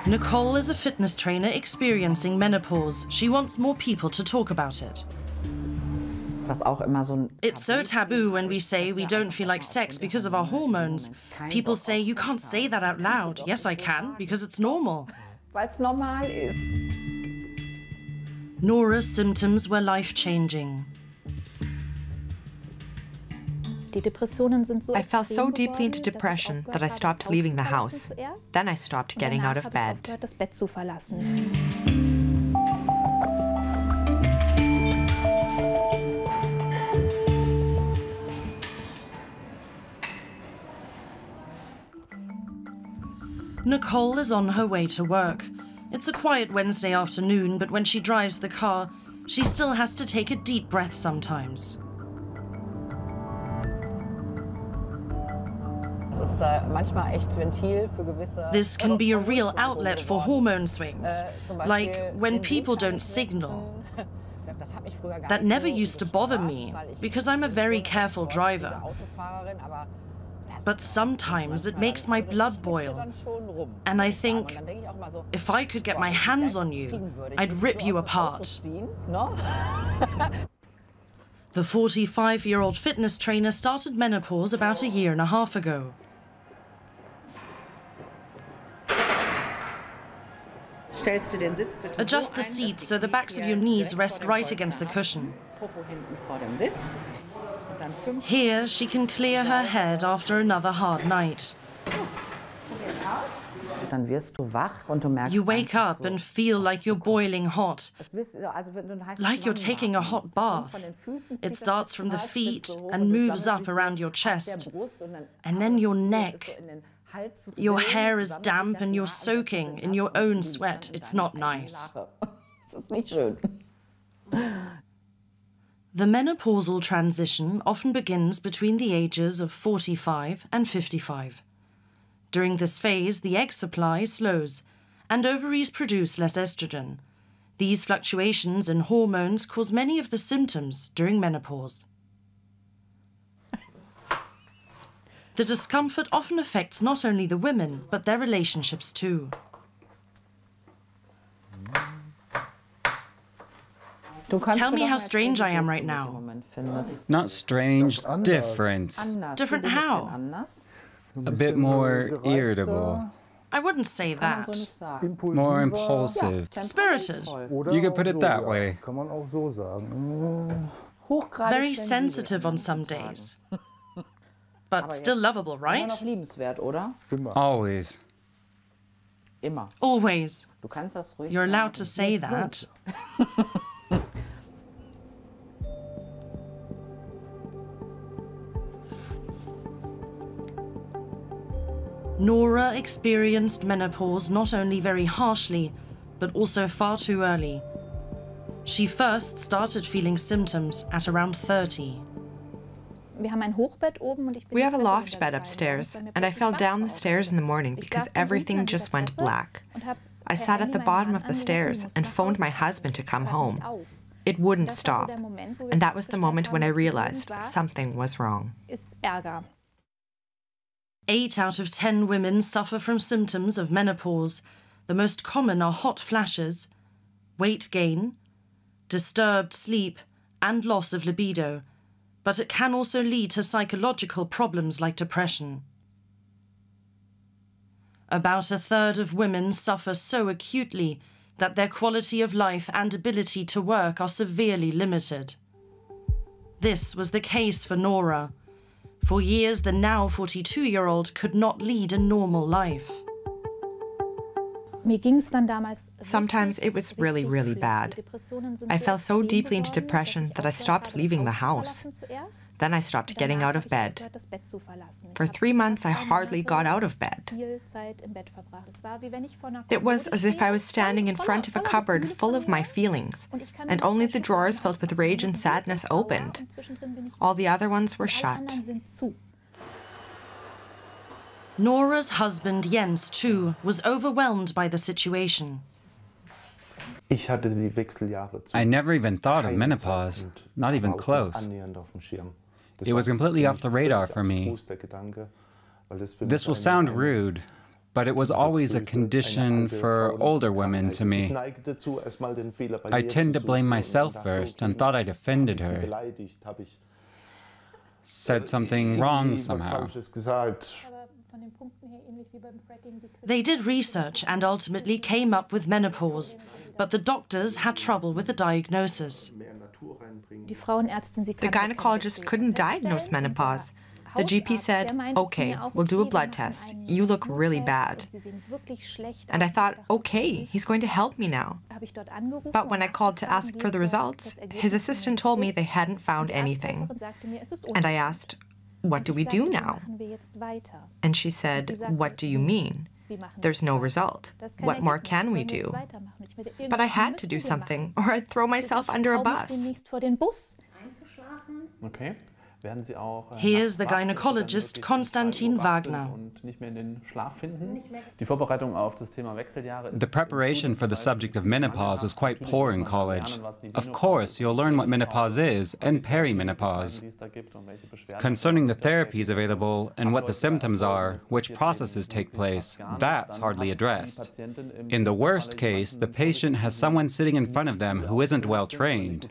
Nicole is a fitness trainer experiencing menopause. She wants more people to talk about it. It's so taboo when we say we don't feel like sex because of our hormones. People say, you can't say that out loud. Yes, I can, because it's normal. Nora's symptoms were life-changing. I fell so deeply into depression that I stopped leaving the house. Then I stopped getting out of bed. Nicole is on her way to work. It's a quiet Wednesday afternoon, but when she drives the car, she still has to take a deep breath sometimes. This can be a real outlet for hormone swings, like when people don't signal. That never used to bother me, because I'm a very careful driver. But sometimes it makes my blood boil, and I think, if I could get my hands on you, I'd rip you apart. The 45-year-old fitness trainer started menopause about 1.5 years ago. Adjust the seat so the backs of your knees rest right against the cushion. Here, she can clear her head after another hard night. You wake up and feel like you're boiling hot, like you're taking a hot bath. It starts from the feet and moves up around your chest, and then your neck. Your hair is damp and you're soaking in your own sweat. It's not nice. The menopausal transition often begins between the ages of 45 and 55. During this phase, the egg supply slows, and ovaries produce less estrogen. These fluctuations in hormones cause many of the symptoms during menopause. The discomfort often affects not only the women, but their relationships too. Tell me how strange I am right now. Not strange, different. Different how? A bit more irritable. I wouldn't say that. More impulsive. Spirited. You could put it that way. Very sensitive on some days. But still lovable, right? Always. Always. You're allowed to say that. Nora experienced menopause not only very harshly, but also far too early. She first started feeling symptoms at around 30. We have a loft bed upstairs, and I fell down the stairs in the morning because everything just went black. I sat at the bottom of the stairs and phoned my husband to come home. It wouldn't stop, and that was the moment when I realized something was wrong. 8 out of 10 women suffer from symptoms of menopause. The most common are hot flashes, weight gain, disturbed sleep, and loss of libido. But it can also lead to psychological problems like depression. About 1/3 of women suffer so acutely that their quality of life and ability to work are severely limited. This was the case for Nora. For years, the now 42-year-old could not lead a normal life. Sometimes it was really, really bad. I fell so deeply into depression that I stopped leaving the house. Then I stopped getting out of bed. For 3 months, I hardly got out of bed. It was as if I was standing in front of a cupboard full of my feelings, and only the drawers filled with rage and sadness opened. All the other ones were shut. Nora's husband, Jens, too, was overwhelmed by the situation. I never even thought of menopause, not even close. It was completely off the radar for me. This will sound rude, but it was always a condition for older women to me. I tend to blame myself first and thought I'd offended her, said something wrong somehow. They did research and ultimately came up with menopause, but the doctors had trouble with the diagnosis. The gynecologist couldn't diagnose menopause. The GP said, "Okay, we'll do a blood test. You look really bad." And I thought, okay, he's going to help me now. But when I called to ask for the results, his assistant told me they hadn't found anything. And I asked, "What do we do now?" And she said, "What do you mean? There's no result. What more can we do?" But I had to do something, or I'd throw myself under a bus. Okay. Here's the gynecologist Konstantin Wagner. The preparation for the subject of menopause is quite poor in college. Of course, you'll learn what menopause is and perimenopause. Concerning the therapies available and what the symptoms are, which processes take place, that's hardly addressed. In the worst case, the patient has someone sitting in front of them who isn't well trained,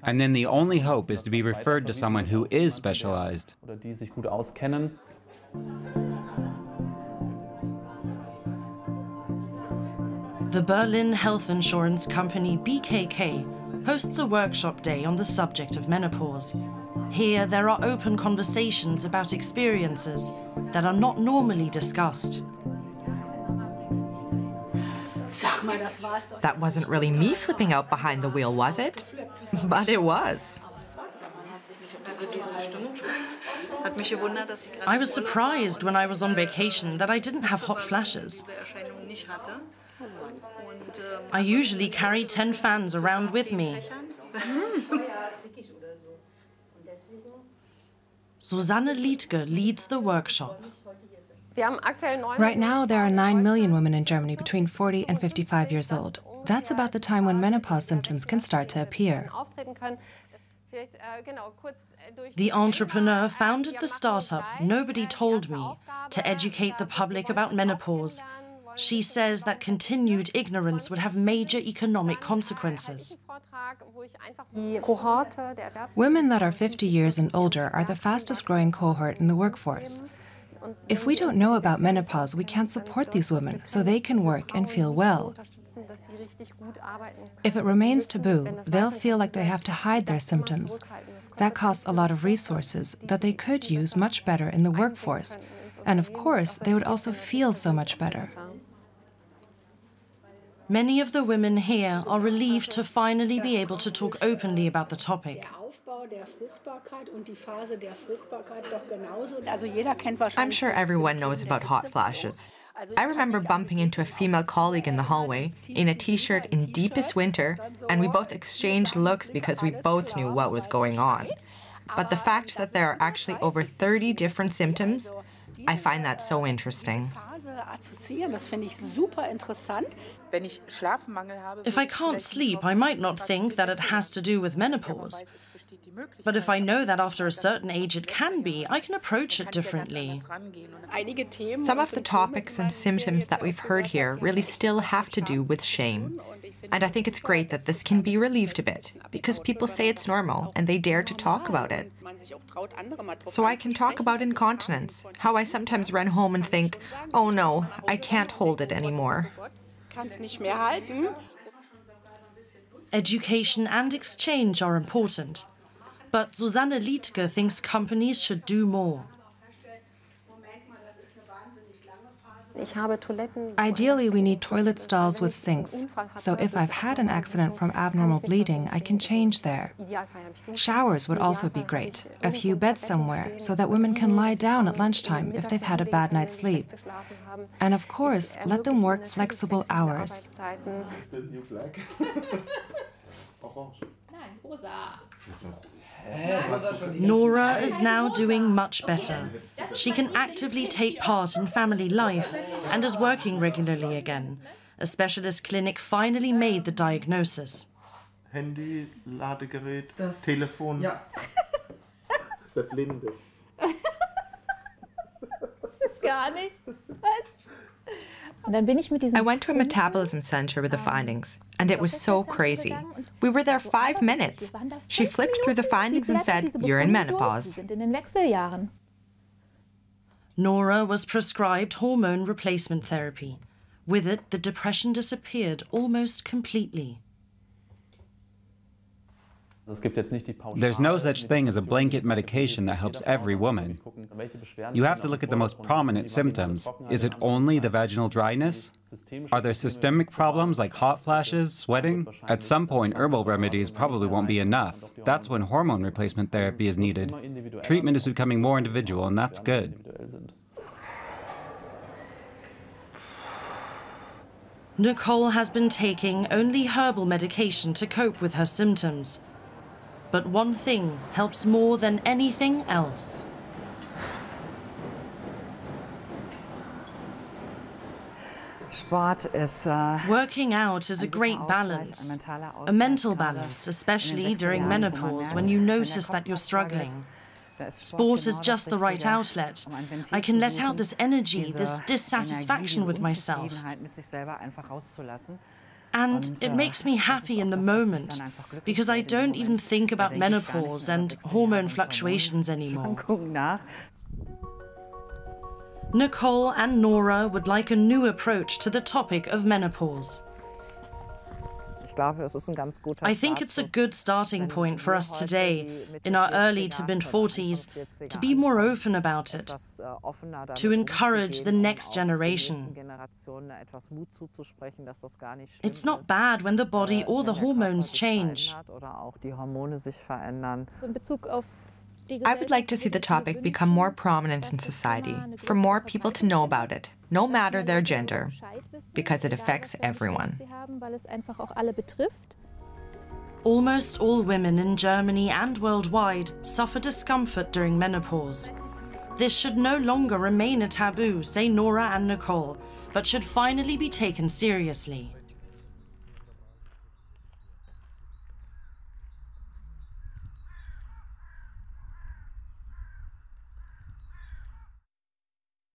and then the only hope is to be referred to someone who is specialized. The Berlin health insurance company BKK hosts a workshop day on the subject of menopause. Here, there are open conversations about experiences that are not normally discussed. That wasn't really me flipping out behind the wheel, was it? But it was. I was surprised when I was on vacation that I didn't have hot flashes. I usually carry 10 fans around with me. Susanne Liedtke leads the workshop. Right now, there are 9 million women in Germany between 40 and 55 years old. That's about the time when menopause symptoms can start to appear. The entrepreneur founded the startup Nobody Told Me to educate the public about menopause. She says that continued ignorance would have major economic consequences. Women that are 50 years and older are the fastest growing cohort in the workforce. If we don't know about menopause, we can't support these women so they can work and feel well. If it remains taboo, they'll feel like they have to hide their symptoms. That costs a lot of resources that they could use much better in the workforce. And of course, they would also feel so much better. Many of the women here are relieved to finally be able to talk openly about the topic. I'm sure everyone knows about hot flashes. I remember bumping into a female colleague in the hallway in a t-shirt in deepest winter, and we both exchanged looks because we both knew what was going on. But the fact that there are actually over 30 different symptoms, I find that so interesting. If I can't sleep, I might not think that it has to do with menopause. But if I know that after a certain age it can be, I can approach it differently. Some of the topics and symptoms that we've heard here really still have to do with shame. And I think it's great that this can be relieved a bit, because people say it's normal and they dare to talk about it. So I can talk about incontinence, how I sometimes run home and think, oh no, I can't hold it anymore. Education and exchange are important, but Susanne Liedtke thinks companies should do more. Ideally, we need toilet stalls with sinks, so if I've had an accident from abnormal bleeding, I can change there. Showers would also be great, a few beds somewhere, so that women can lie down at lunchtime if they've had a bad night's sleep. And of course, let them work flexible hours. Nora is now doing much better. She can actively take part in family life and is working regularly again. A specialist clinic finally made the diagnosis. Handy, Ladegerät, Telefon. Ja. Der Blinde. Gar nichts. Was? I went to a metabolism center with the findings, and it was so crazy. We were there 5 minutes. She flipped through the findings and said, "You're in menopause." Nora was prescribed hormone replacement therapy. With it, the depression disappeared almost completely. There's no such thing as a blanket medication that helps every woman. You have to look at the most prominent symptoms. Is it only the vaginal dryness? Are there systemic problems like hot flashes, sweating? At some point, herbal remedies probably won't be enough. That's when hormone replacement therapy is needed. Treatment is becoming more individual, and that's good. Nicole has been taking only herbal medication to cope with her symptoms. But one thing helps more than anything else. Working out is a great balance, a mental balance, especially during menopause when you notice that you're struggling. Sport is just the right outlet. I can let out this energy, this dissatisfaction with myself. And it makes me happy in the moment, because I don't even think about menopause and hormone fluctuations anymore. Nicole and Nora would like a new approach to the topic of menopause. I think it's a good starting point for us today, in our early to mid-40s, to be more open about it, to encourage the next generation. It's not bad when the body or the hormones change. I would like to see the topic become more prominent in society, for more people to know about it, no matter their gender, because it affects everyone. Almost all women in Germany and worldwide suffer discomfort during menopause. This should no longer remain a taboo, say Nora and Nicole, but should finally be taken seriously.